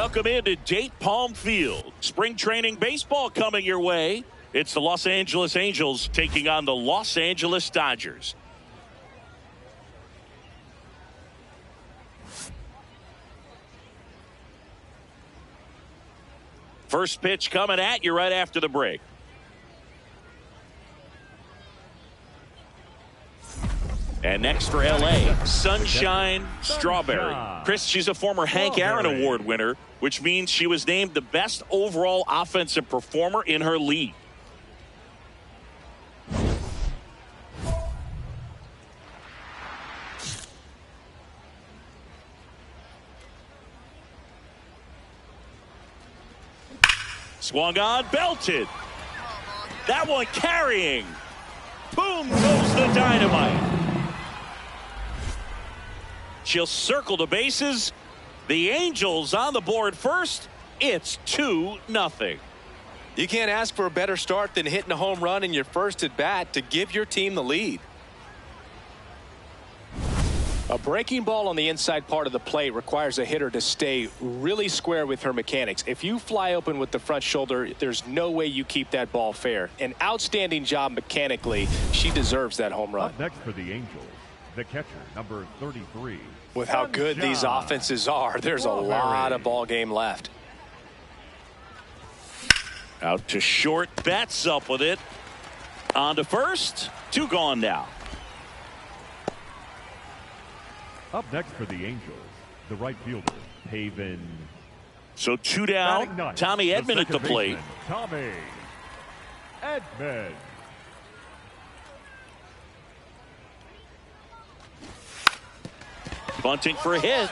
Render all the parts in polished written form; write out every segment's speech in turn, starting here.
Welcome into Date Palm Field. Spring training baseball coming your way. It's the Los Angeles Angels taking on the Los Angeles Dodgers. First pitch coming at you right after the break. And next for LA, Sunshine Strawberry. Chris, she's a former Hank Aaron Award winner, which means she was named the best overall offensive performer in her league. Swung on, belted. That one carrying. Boom goes the dynamite. She'll circle the bases. The Angels on the board first. It's 2-0. You can't ask for a better start than hitting a home run in your first at bat to give your team the lead. A breaking ball on the inside part of the plate requires a hitter to stay really square with her mechanics. If you fly open with the front shoulder, there's no way you keep that ball fair. An outstanding job mechanically. She deserves that home run. Up next for the Angels, the catcher, number 33. With how good these offenses are, there's a lot of ball game left. Out to short, bats up with it. On to first, 2 gone now. Up next for the Angels, the right fielder, Haven. So 2 down, Tommy Edman at the plate. Tommy Edman. Bunting for a hit.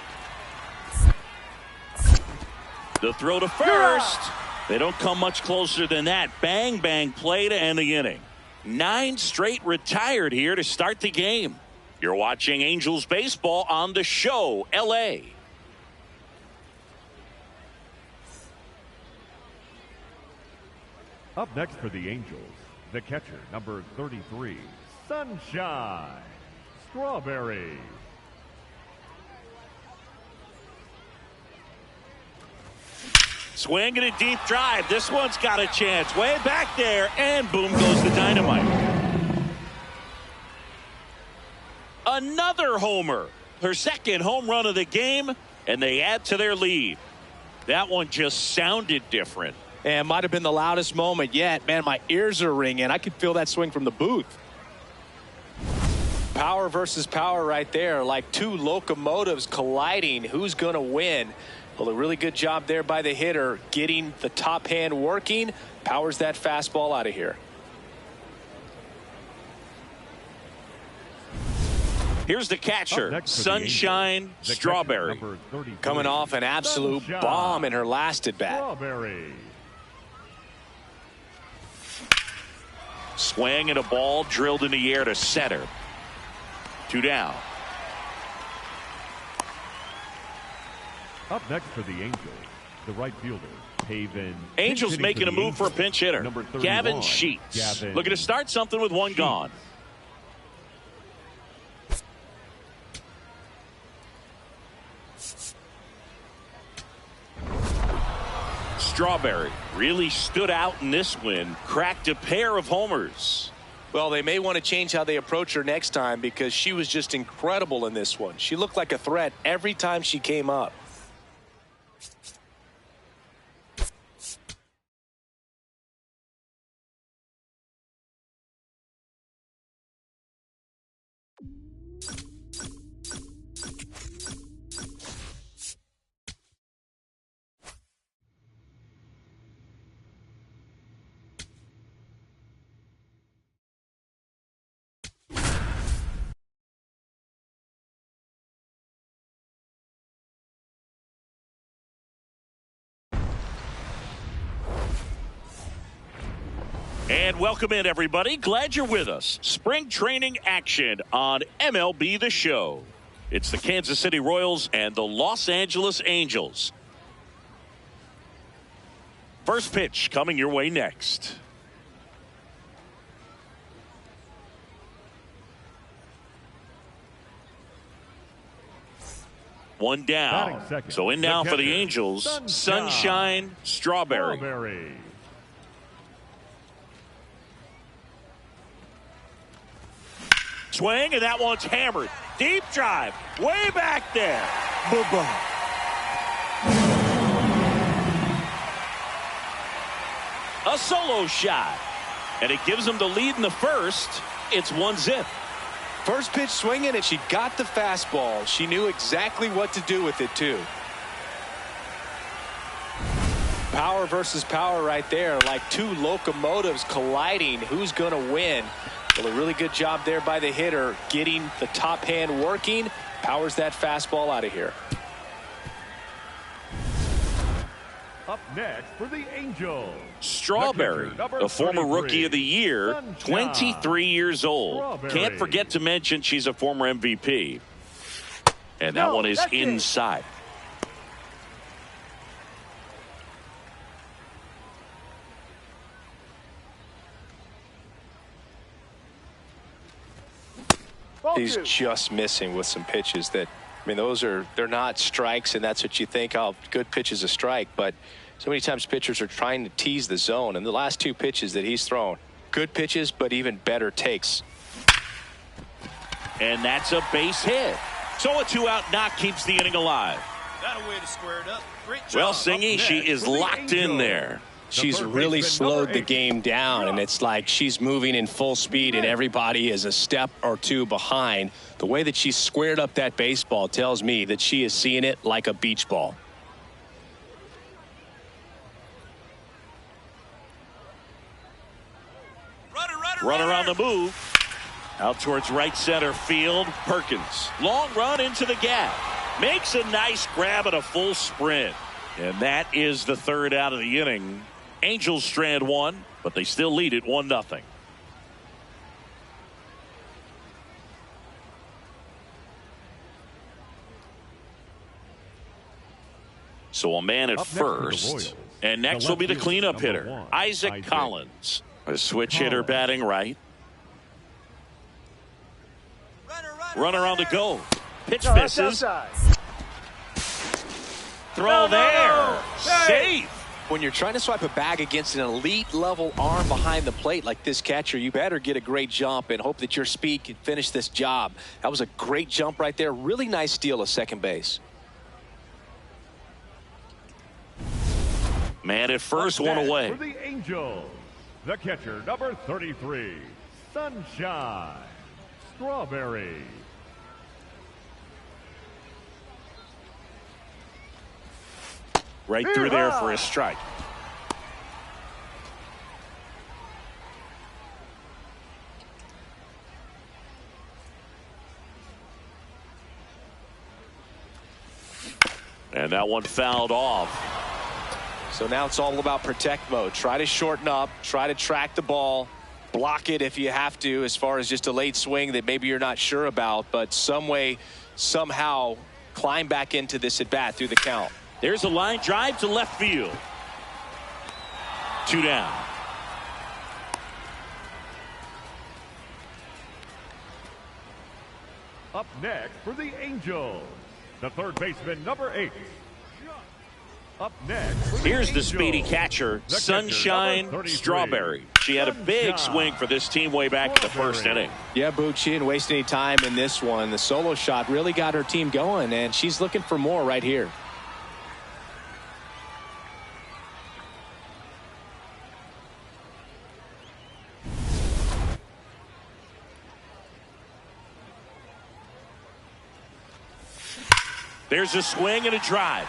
The throw to first. They don't come much closer than that. Bang, bang play to end the inning. 9 straight retired here to start the game. You're watching Angels baseball on the show, LA. Up next for the Angels, the catcher, number 33, Sunshine Strawberry. Swinging a deep drive. This one's got a chance. Way back there, and boom goes the dynamite. Another homer. Her second home run of the game, and they add to their lead. That one just sounded different. And might have been the loudest moment yet. Man, my ears are ringing. I could feel that swing from the booth. Power versus power right there, like 2 locomotives colliding. Who's going to win? Well, a really good job there by the hitter, getting the top hand working. Powers that fastball out of here. Here's the catcher, Sunshine Strawberry. Coming off an absolute bomb in her last at bat. Strawberry. Swing and a ball drilled in the air to center. 2 down. Up next for the Angels, the right fielder, Haven. Angels making a move for a pinch hitter, Gavin Sheets. Looking to start something with 1 gone. Strawberry really stood out in this win, cracked a pair of homers. Well, they may want to change how they approach her next time because she was just incredible in this one. She looked like a threat every time she came up. And welcome in, everybody. Glad you're with us. Spring training action on MLB The Show. It's the Kansas City Royals and the Los Angeles Angels. First pitch coming your way next. One down. So in now for the Angels, Sunshine Strawberry. Swing, and that one's hammered. Deep drive, way back there. A solo shot, and it gives them the lead in the first. It's 1-0. First pitch swinging, and she got the fastball. She knew exactly what to do with it, too. Power versus power right there, like two locomotives colliding. Who's going to win? Well, a really good job there by the hitter, getting the top hand working. Powers that fastball out of here. Up next for the Angels, Strawberry, the former Rookie of the Year, 23 years old. Can't forget to mention she's a former MVP. And that one is inside. He's just missing with some pitches that, I mean, they're not strikes, and that's what you think, oh, good pitch is a strike. But so many times pitchers are trying to tease the zone, and the last two pitches that he's thrown, good pitches, but even better takes. And that's a base hit. So a 2-out knock keeps the inning alive. Got a way to square it up. Great job. Well, Singy, she is locked in there. She's really slowed the game down, and it's like she's moving in full speed and everybody is a step or two behind. The way that she squared up that baseball tells me that she is seeing it like a beach ball. Runner on the move. Out towards right center field. Perkins. Long run into the gap. Makes a nice grab at a full sprint. And that is the third out of the inning. Angels strand one, but they still lead it 1-0. So a man at first. And next will be the cleanup hitter, Isaac Collins. A switch hitter batting right. Runner on the go. Pitch misses. Throw there. Safe. When you're trying to swipe a bag against an elite level arm behind the plate like this catcher, you better get a great jump and hope that your speed can finish this job. That was a great jump right there. Really nice steal of second base. Man at first, one away. For the Angels, the catcher, number 33, Sunshine Strawberry. Right through there for a strike. And that one fouled off. So now it's all about protect mode. Try to shorten up, try to track the ball, block it if you have to, as far as just a late swing that maybe you're not sure about, but some way, somehow climb back into this at bat through the count. There's a line drive to left field. 2 down. Up next for the Angels, the third baseman, number 8. Up next, here's the speedy catcher, Sunshine Strawberry. She had a big swing for this team way back in the first inning. Yeah, Boog, she didn't waste any time in this one. The solo shot really got her team going, and she's looking for more right here. There's a swing and a drive.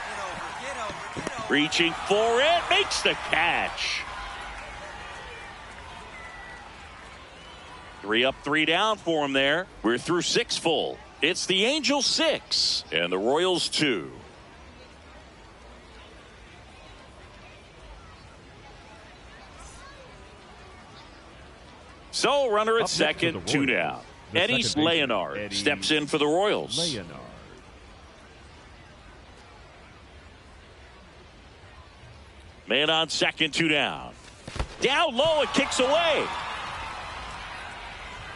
Reaching for it, makes the catch. 3 up, 3 down for him there. We're through 6 full. It's the Angels 6 and the Royals 2. So runner at second, 2 down. Eddie Leonard steps in for the Royals. Man on second, 2 down. Down low, it kicks away.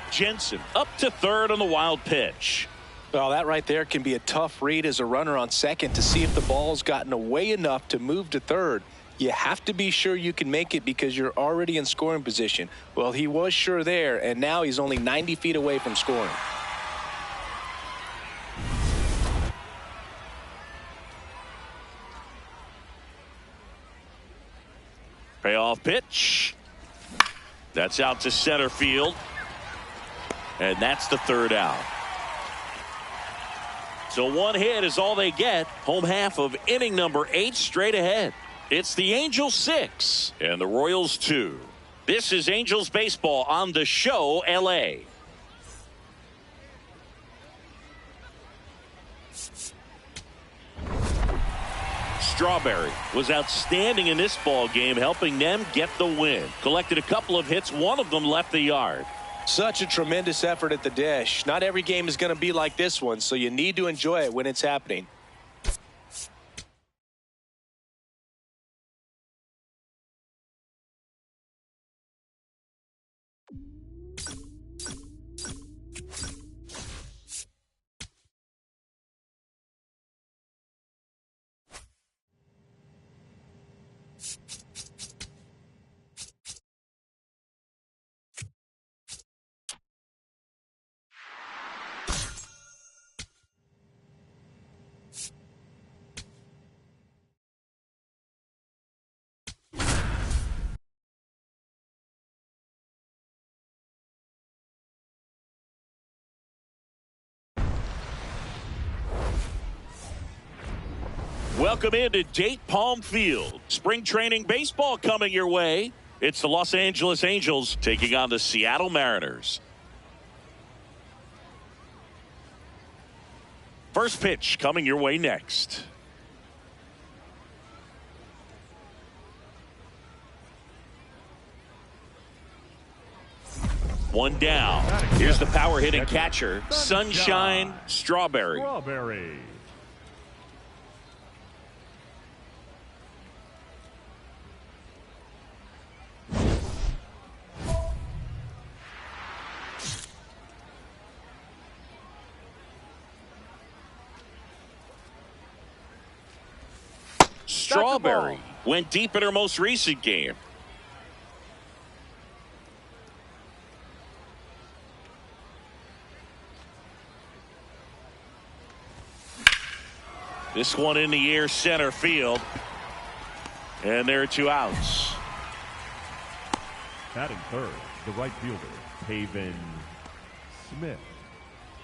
Jensen up to third on the wild pitch. Well, that right there can be a tough read as a runner on second to see if the ball's gotten away enough to move to third. You have to be sure you can make it because you're already in scoring position. Well, he was sure there, and now he's only 90 feet away from scoring. Payoff pitch. That's out to center field. And that's the third out. So one hit is all they get. Home half of inning number 8 straight ahead. It's the Angels 6 and the Royals 2. This is Angels baseball on the show, LA. Strawberry was outstanding in this ball game, helping them get the win. Collected a couple of hits. One of them left the yard. Such a tremendous effort at the dish. Not every game is going to be like this one, so you need to enjoy it when it's happening. Welcome into Date Palm Field. Spring training baseball coming your way. It's the Los Angeles Angels taking on the Seattle Mariners. First pitch coming your way next. One down. Here's the power hitting catcher, Sunshine Strawberry. Strawberry went deep in her most recent game. This one in the air, center field. And there are 2 outs. Batting third, the right fielder, Haven Smith.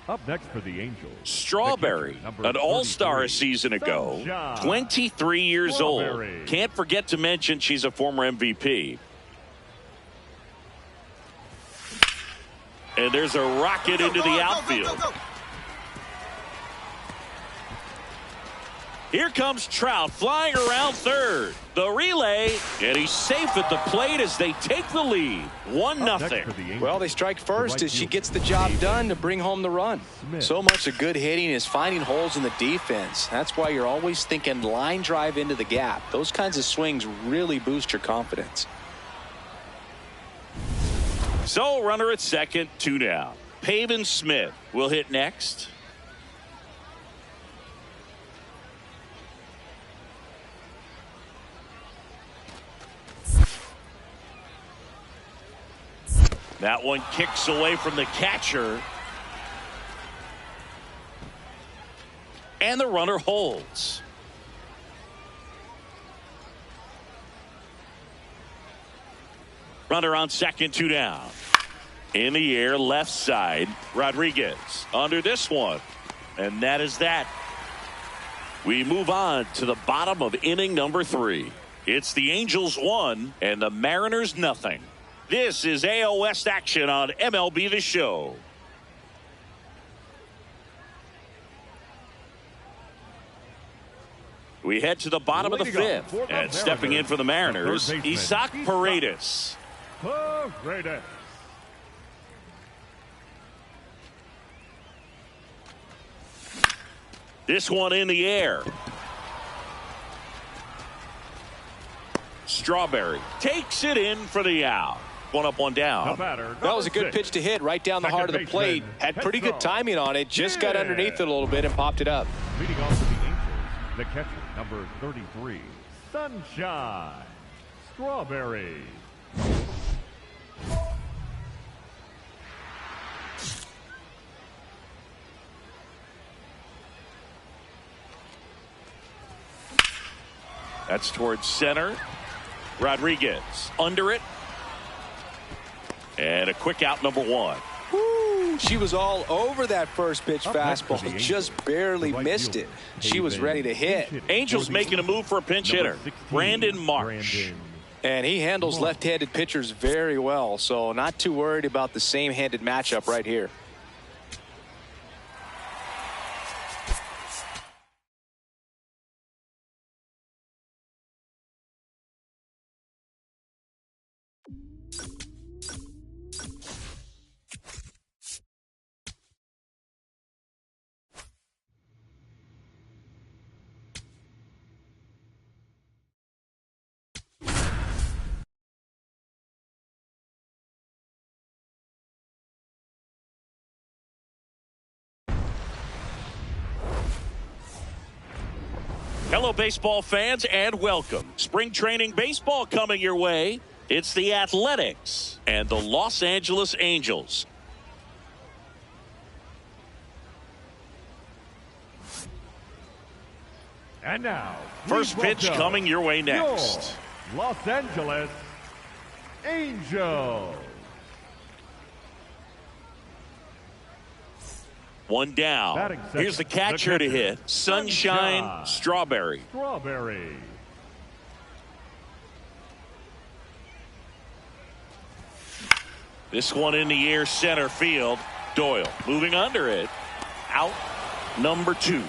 Up next for the Angels, Strawberry, an all-star a season ago, 23 years old. Can't forget to mention she's a former MVP. And there's a rocket into the outfield. Here comes Trout flying around third. The relay, and he's safe at the plate as they take the lead. 1-0. Well, they strike first as she gets the job done to bring home the run. So much of good hitting is finding holes in the defense. That's why you're always thinking line drive into the gap. Those kinds of swings really boost your confidence. So runner at second, 2 down. Pavin Smith will hit next. That one kicks away from the catcher. And the runner holds. Runner on second, 2 down. In the air, left side. Rodriguez under this one. And that is that. We move on to the bottom of inning number 3. It's the Angels 1 and the Mariners nothing. This is AL West action on MLB The Show. We head to the bottom of the 5th. And stepping in for the Mariners, Isaac Paredes. This one in the air. Strawberry takes it in for the out. One up, one down. That was a good pitch to hit right down the heart of the plate. Had pretty good timing on it. Just got underneath it a little bit and popped it up. Leading off for the Angels, the catcher, number 33, Sunshine Strawberry. That's towards center. Rodriguez under it. And a quick out, number one. Woo, she was all over that first pitch fastball. Just barely missed it. She was ready to hit. Angels making a move for a pinch hitter, Brandon Marsh. And he handles left-handed pitchers very well, so not too worried about the same-handed matchup right here. Hello, baseball fans, and welcome. Spring training baseball coming your way. It's the Athletics and the Los Angeles Angels. And now, first pitch coming your way next. Your Los Angeles Angels. One down. Here's the catcher to hit. Sunshine Strawberry. This one in the air, center field. Doyle moving under it. Out number two.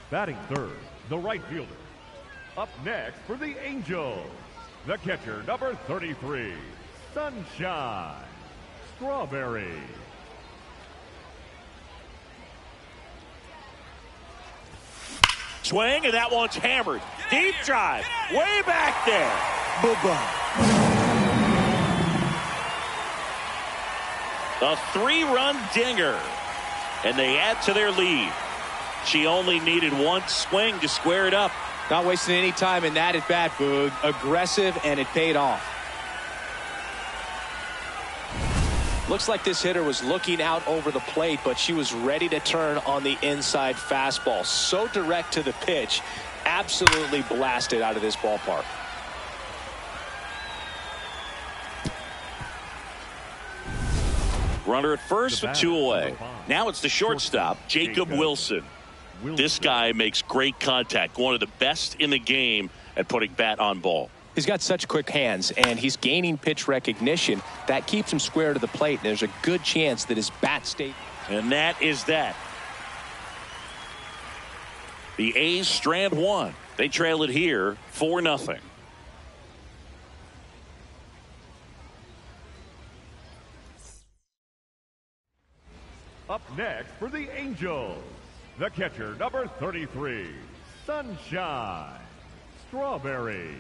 Batting third, the right fielder. Up next for the Angels, the catcher, number 33, Sunshine Strawberry. Swing, and that one's hammered. Deep drive, way back there. A three-run dinger, and they add to their lead. She only needed one swing to square it up. Not wasting any time in that at bat, Boog. Aggressive, and it paid off. Looks like this hitter was looking out over the plate, but she was ready to turn on the inside fastball. So direct to the pitch, absolutely blasted out of this ballpark. Runner at first with two away. Now it's the shortstop, Jacob Wilson. This guy makes great contact, one of the best in the game at putting bat on ball. He's got such quick hands, and he's gaining pitch recognition. That keeps him square to the plate, and there's a good chance that his bat stays. And that is that. The A's strand one. They trail it here 4-0. Up next for the Angels, the catcher, number 33, Sunshine Strawberry.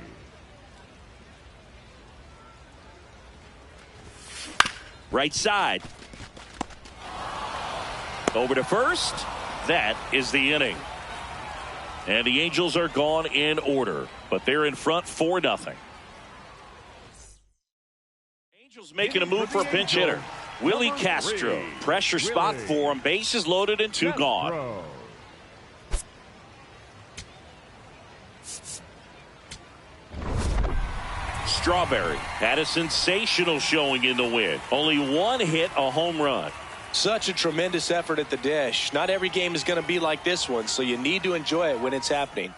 Right side. Over to first. That is the inning. And the Angels are gone in order, but they're in front 4-0. Angels making a move for a pinch hitter. Willie Castro. Pressure spot for him. Bases loaded and two gone. Strawberry had a sensational showing in the win. Only one hit, a home run. Such a tremendous effort at the dish. Not every game is going to be like this one, so you need to enjoy it when it's happening.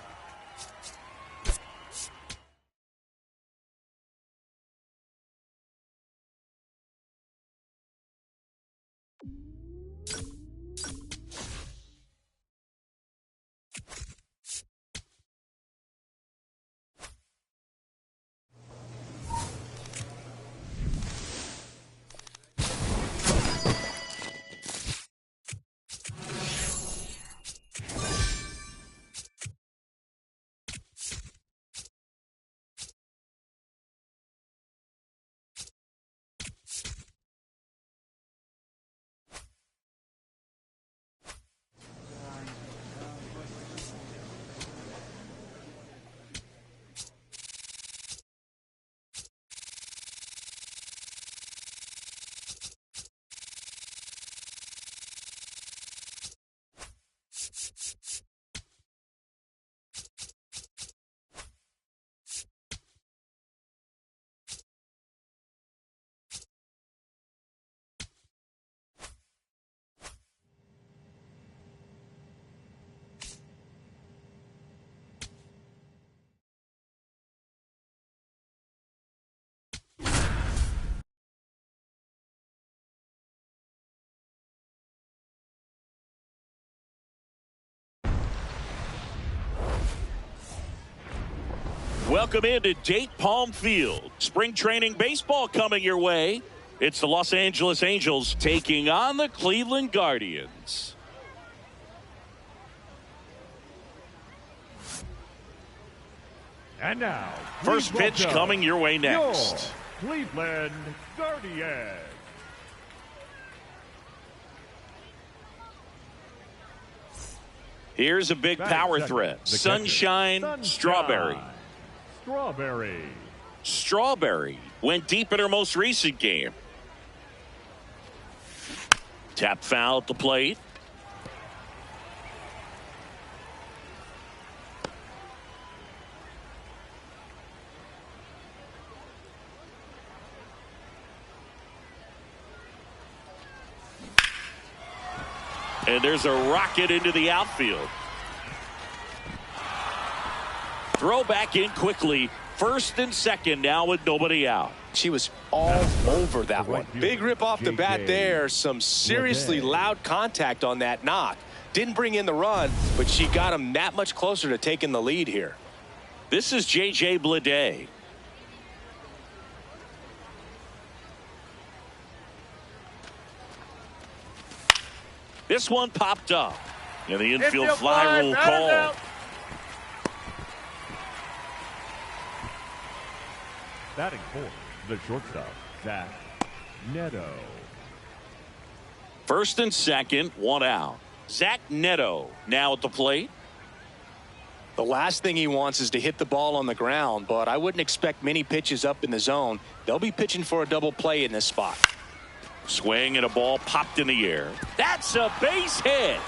Welcome into Date Palm Field. Spring training baseball coming your way. It's the Los Angeles Angels taking on the Cleveland Guardians. And now, first pitch coming your way next. Your Cleveland Guardians. Here's a big power threat. Sunshine, Strawberry. Strawberry went deep in her most recent game. Tap foul at the plate. And there's a rocket into the outfield. Throw back in quickly. First and second now with nobody out. She was all over that one. Big rip off the bat there. Some seriously loud contact on that knock. Didn't bring in the run, but she got him that much closer to taking the lead here. This is J.J. Bleday. This one popped up. And the infield fly rule called. Batting fourth, the shortstop, Zach Neto. First and second, one out. Zach Neto now at the plate. The last thing he wants is to hit the ball on the ground, but I wouldn't expect many pitches up in the zone. They'll be pitching for a double play in this spot. Swing and a ball popped in the air. That's a base hit.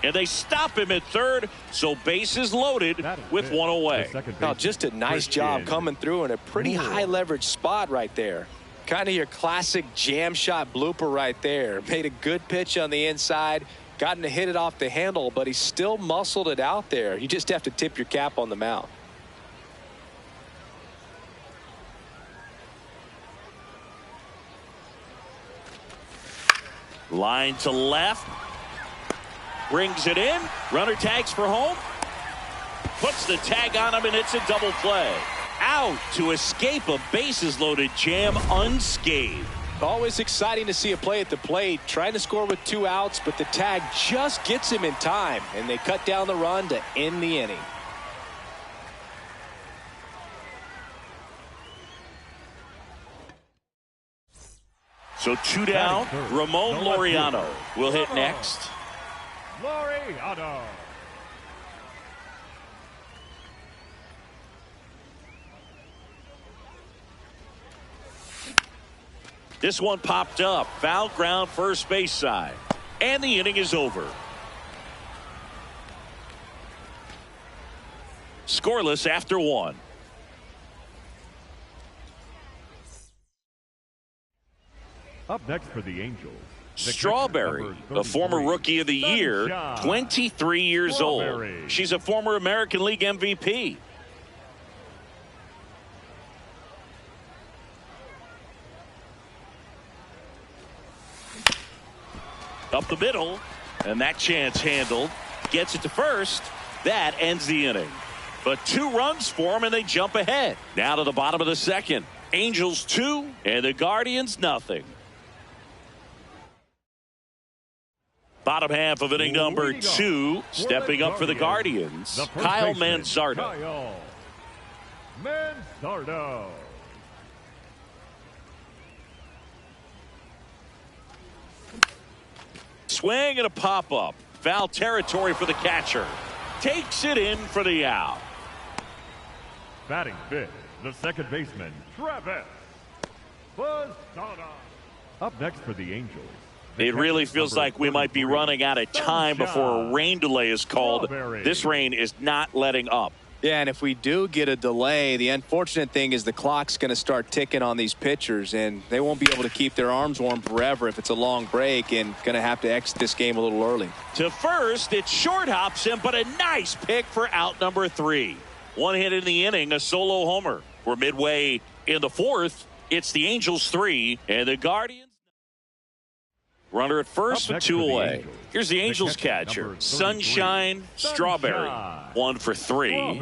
And they stop him at third, so bases loaded with one away. Now, just a nice job coming through in a pretty high leverage spot right there. Kind of your classic jam shot blooper right there. Made a good pitch on the inside, gotten to hit it off the handle, but he still muscled it out there. You just have to tip your cap on the mound. Line to left. Brings it in. Runner tags for home. Puts the tag on him, and it's a double play. Out to escape a bases-loaded jam unscathed. Always exciting to see a play at the plate. Trying to score with 2 outs, but the tag just gets him in time, and they cut down the run to end the inning. So 2 down. Ramon Laureano will hit next. Laureano. This one popped up. Foul ground first base side. And the inning is over. Scoreless after 1. Up next for the Angels, Strawberry, the former Rookie of the Year, 23 years old. She's a former American League MVP. Up the middle, and that chance handled. Gets it to first. That ends the inning. But 2 runs for them, and they jump ahead. Now to the bottom of the second. Angels 2, and the Guardians nothing. Bottom half of inning number 2. Stepping up for the Guardians, Kyle Manzardo. Kyle Manzardo. Swing and a pop-up. Foul territory for the catcher. Takes it in for the out. Batting fifth, the second baseman, Travis Posada. Up next for the Angels. It really feels like we might be running out of time before a rain delay is called. This rain is not letting up. Yeah, and if we do get a delay, the unfortunate thing is the clock's going to start ticking on these pitchers, and they won't be able to keep their arms warm forever if it's a long break, and going to have to exit this game a little early. To first, it short hops him, but a nice pick for out number 3. 1 hit in the inning, a solo homer. We're midway in the 4th. It's the Angels 3 and the Guardians. Runner at first with 2 away. Here's the Angels catcher, Sunshine Strawberry. 1 for 3.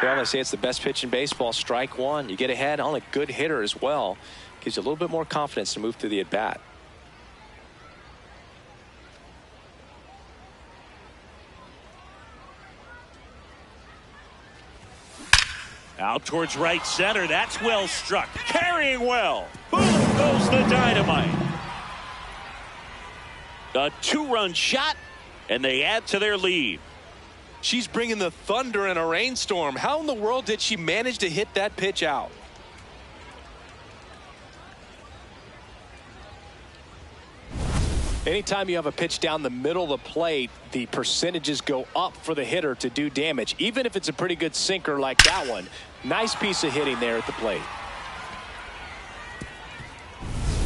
Well, they say it's the best pitch in baseball. Strike one. You get ahead on a good hitter as well. Gives you a little bit more confidence to move through the at-bat. Out towards right center. That's well struck. Carrying well. Boom goes the dynamite. A 2-run shot, and they add to their lead. She's bringing the thunder in a rainstorm. How in the world did she manage to hit that pitch out? Anytime you have a pitch down the middle of the plate, the percentages go up for the hitter to do damage, even if it's a pretty good sinker like that one. Nice piece of hitting there at the plate.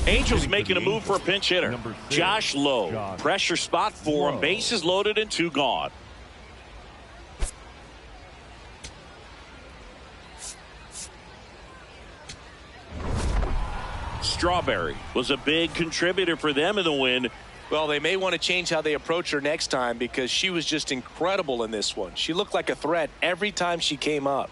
Angels making a move for a pinch hitter. Josh Lowe. Pressure spot for him. Bases loaded and 2 gone. Strawberry was a big contributor for them in the win. Well, they may want to change how they approach her next time because she was just incredible in this one. She looked like a threat every time she came up.